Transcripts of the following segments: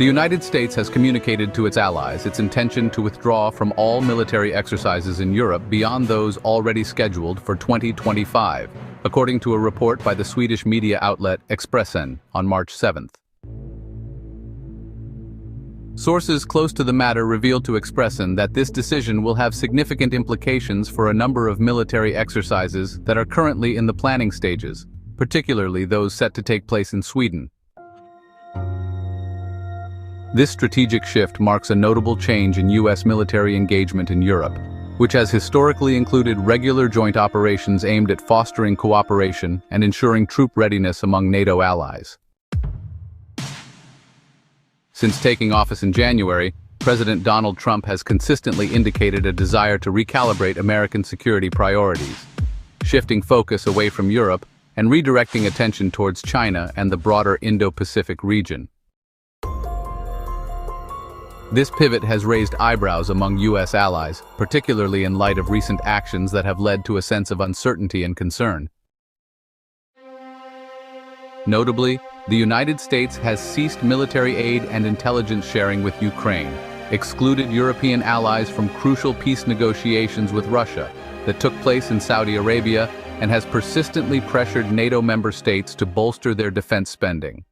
The United States has communicated to its allies its intention to withdraw from all military exercises in Europe beyond those already scheduled for 2025, according to a report by the Swedish media outlet Expressen on March 7th. Sources close to the matter revealed to Expressen that this decision will have significant implications for a number of military exercises that are currently in the planning stages, particularly those set to take place in Sweden. This strategic shift marks a notable change in U.S. military engagement in Europe, which has historically included regular joint operations aimed at fostering cooperation and ensuring troop readiness among NATO allies. Since taking office in January, President Donald Trump has consistently indicated a desire to recalibrate American security priorities, shifting focus away from Europe and redirecting attention towards China and the broader Indo-Pacific region. This pivot has raised eyebrows among U.S. allies, particularly in light of recent actions that have led to a sense of uncertainty and concern. Notably, the United States has ceased military aid and intelligence sharing with Ukraine, excluded European allies from crucial peace negotiations with Russia that took place in Saudi Arabia, and has persistently pressured NATO member states to bolster their defense spending.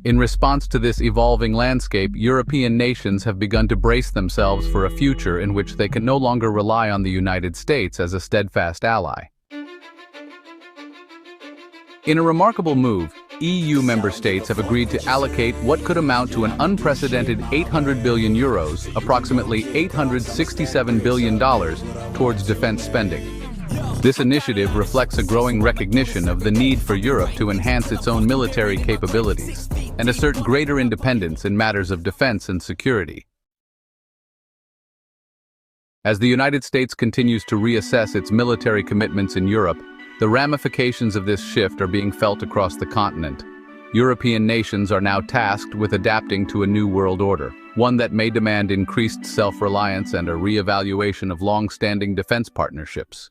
In response to this evolving landscape, European nations have begun to brace themselves for a future in which they can no longer rely on the United States as a steadfast ally. In a remarkable move, EU member states have agreed to allocate what could amount to an unprecedented 800 billion euros, approximately $867 billion, towards defense spending. This initiative reflects a growing recognition of the need for Europe to enhance its own military capabilities and assert greater independence in matters of defense and security. As the United States continues to reassess its military commitments in Europe, the ramifications of this shift are being felt across the continent. European nations are now tasked with adapting to a new world order, one that may demand increased self-reliance and a re-evaluation of long-standing defense partnerships.